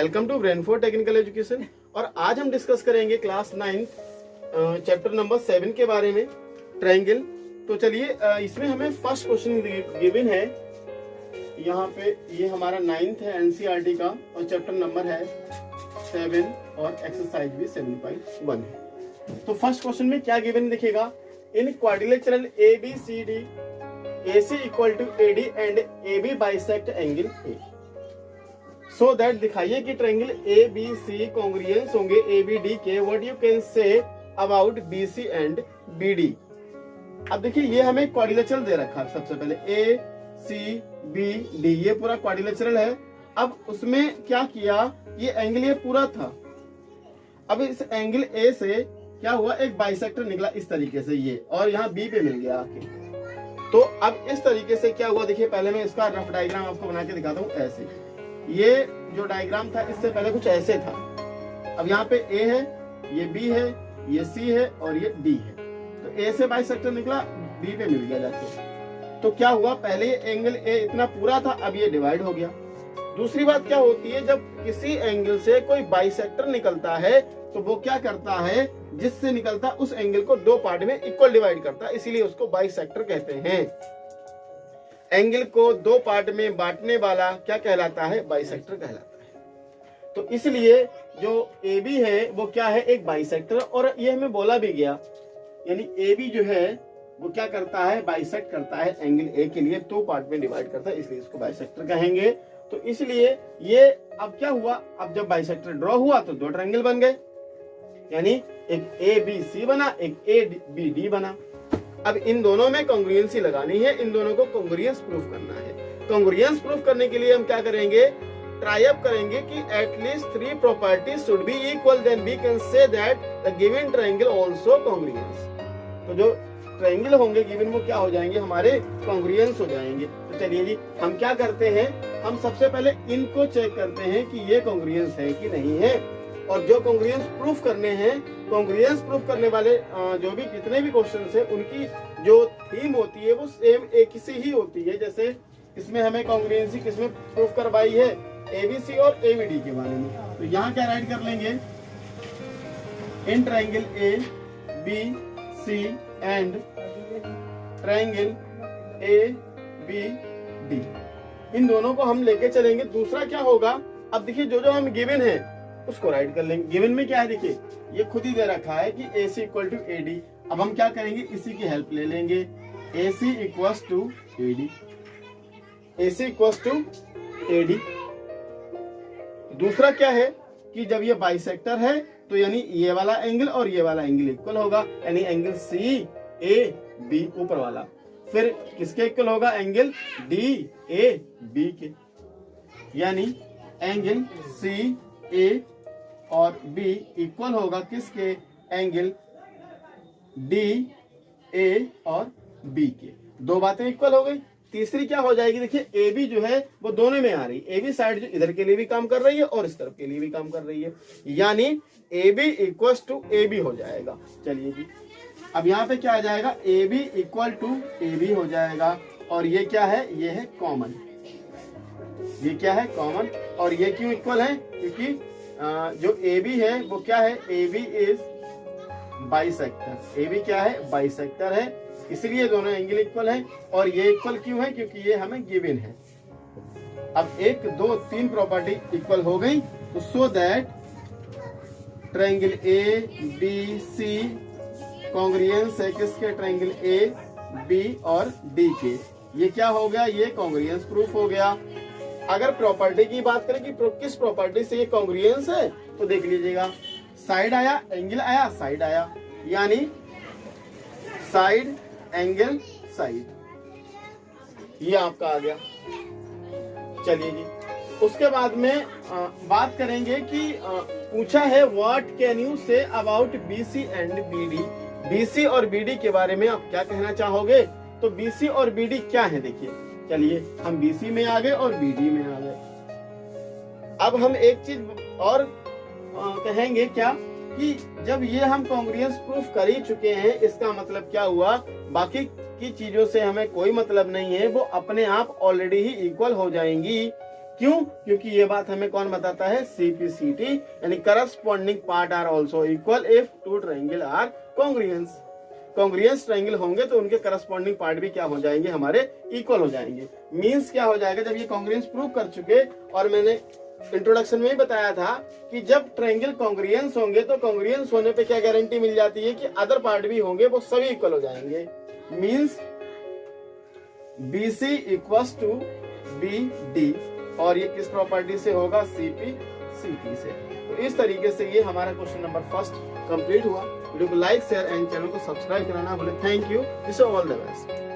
Welcome to Brainford technical education. और आज हम डिस्कस करेंगे क्लास 9 चैप्टर नंबर 7 के बारे में, ट्रायंगल। तो चलिए, इसमें हमें फर्स्ट क्वेश्चन गिवन है यहाँ पे। ये हमारा 9th है एनसीईआरटी का और चैप्टर नंबर है 7 और एक्सरसाइज भी 7.1 है। तो फर्स्ट क्वेश्चन में क्या गिवन दिखेगा, in quadrilateral ABCD AC equal to AD and AB bisect angle A, so that दिखाइए कि ट्रायंगल ABC कॉन्ग्रुएंस होंगे ABD के। What you can say about BC and BD। अब देखिए, ये हमें क्वाड्रिलेटरल दे रखा है। सबसे पहले ACBD ये पूरा क्वाड्रिलेटरल है। अब उसमें क्या किया, ये एंगल ये पूरा था। अब इस एंगल A से क्या हुआ, एक बाइसेक्टर निकला इस तरीके से ये, और यहाँ B पे मिल गया आके। तो अब इस तरीके से क्या हुआ, देखिए पहले मैं इसका रफ डायग्राम आपको बना के दिखाता हूँ। ऐसे ये जो डायग्राम था इससे पहले कुछ ऐसे था। अब यहाँ पे A है, ये B है, ये C है और ये D है। तो A से बाइसेक्टर निकला, B पे मिल गया जाके। तो क्या हुआ, पहले एंगल A इतना पूरा था, अब ये डिवाइड हो गया। दूसरी बात क्या होती है, जब किसी एंगल से कोई बाइसेक्टर निकलता है तो वो क्या करता है, जिससे निकलता उस एंगल को दो पार्ट में इक्वल डिवाइड करता है, इसीलिए उसको बाइसेक्टर कहते हैं। एंगल को दो पार्ट में बांटने वाला क्या कहलाता है, बाइसेक्टर कहलाता है। तो इसलिए जो AB है वो क्या है, एक बाइसेक्टर। और ये हमें बोला भी गया, यानी AB जो है वो क्या करता है, बाइसेक्ट करता है एंगल A के लिए, दो पार्ट में डिवाइड करता है, इसलिए इसको बाइसेक्टर कहेंगे। तो इसलिए ये अब क्या हुआ, अब जब बाइसेक्टर ड्रॉ हुआ तो दो ट्रायंगल बन गए, यानी एक ABC बना, एक ABD बना। अब इन दोनों में कॉन्ग्रुएंसी लगानी है, इन दोनों को कॉन्ग्रुएंस प्रूफ करना है। कॉन्ग्रुएंस प्रूफ करने के लिए हम क्या करेंगे, ट्राई अप करेंगे कि at least 3 properties should be equal, then we can say that the given triangle also congruence. तो जो ट्रायंगल होंगे गिवन वो क्या हो जाएंगे, हमारे कॉन्ग्रुएंस हो जाएंगे। तो चलिए जी, हम क्या करते हैं, हम सबसे पहले इनको चेक करते हैं कि ये कॉन्ग्रुएंस है कि नहीं है। और जो कॉन्ग्रुएंस प्रूफ करने हैं, कॉन्ग्रुएंस प्रूफ करने वाले जो भी कितने भी क्वेश्चंस है, उनकी जो थीम होती है वो सेम एक सी ही होती है। जैसे इसमें हमें कॉन्ग्रुएंसी किसमें प्रूफ करवाई है, ABC और ABD के बारे में। तो यहाँ क्या राइट कर लेंगे, in triangle ABC and triangle ABD, इन दोनों को हम लेके चलेंगे। दूसरा क्या होगा, अब देखिए जो हम गिवन है उसको राइट कर लेंगे। गिवन में क्या है, देखिए ये खुद ही दे रखा है कि AC इक्वल टू AD। अब हम क्या करेंगे, इसी की हेल्प ले लेंगे, AC equals to AD, AC equals to AD। दूसरा क्या है कि जब ये बाइसेक्टर है तो यानी ये वाला एंगल और ये वाला एंगल इक्वल होगा, यानी एंगल CAB ऊपर वाला फिर किसके इक्वल होगा, एंगल DAB के, यानी एंगल CA और B इक्वल होगा किसके, एंगल DA और B के। दो बातें इक्वल हो गई। तीसरी क्या हो जाएगी, देखिए AB जो है वो दोनों में आ रही, AB साइड जो इधर के लिए भी काम कर रही है और इस तरफ के लिए भी काम कर रही है, यानी AB इक्वल टू AB हो जाएगा। चलिए जी, अब यहाँ पे क्या आ जाएगा, AB इक्वल टू AB हो जाएगा। और ये क्या है, ये है कॉमन, ये क्या है कॉमन। और ये क्यों इक्वल है, क्योंकि जो AB है वो क्या है, AB इज बाइसेक्टर। AB क्या है, बाइसेक्टर है, इसलिए दोनों एंगल इक्वल है। और ये इक्वल क्यों है, क्योंकि ये हमें गिवन है। अब 1 2 3 प्रॉपर्टी इक्वल हो गई, तो so that triangle ABC congruence है किसके, ट्रायंगल AB और D के। ये क्या हो गया, ये कॉन्ग्रुएंस प्रूफ हो गया। अगर प्रॉपर्टी की बात करें कि किस प्रॉपर्टी से ये कॉन्ग्रुएंस है, तो देख लीजिएगा, साइड आया, एंगल आया, साइड आया, यानी साइड एंगल साइड, ये आपका आ गया। चलिए जी, उसके बाद में बात करेंगे कि पूछा है व्हाट कैन यू से about BC and BD। BC और BD के बारे में आप क्या कहना चाहोगे। तो BC और BD क्या है, देखिए चलिए हम BC में आ गए और BD में आ गए। अब हम एक चीज और कहेंगे क्या, कि जब ये हम कॉन्ग्रुएंस प्रूफ कर ही चुके हैं, इसका मतलब क्या हुआ, बाकी की चीजों से हमें कोई मतलब नहीं है, वो अपने आप ऑलरेडी ही इक्वल हो जाएंगी। क्यों? क्योंकि ये बात हमें कौन बताता है? CPCT, यानी corresponding part are also equal if two triangle are congruence. Congruence triangle होंगे तो उनके करस्पॉन्डिंग पार्ट भी क्या हो जाएंगे? हमारे इक्वल हो जाएंगे। मींस क्या हो जाएगा? जब ये कॉन्ग्रुएंस प्रूव कर चुके, और मैंने इंट्रोडक्शन में ही बताया था कि जब ट्रायंगल कॉन्ग्रुएंस होंगे तो कॉन्ग्रुएंस होने पे क्या गारंटी मिल जाती है कि अदर पार्ट भी होंगे वो सभी इक्वल हो जाएंगे। Means BC equals to BD, और ये किस प्रॉपर्टी से होगा? CPCT से। तो इस तरीके से ये हमारा क्वेश्चन नंबर फर्स्ट कंप्लीट हुआ। वीडियो को लाइक शेयर एंड चैनल को सब्सक्राइब कराना भूले। Thank you, wish you all the best.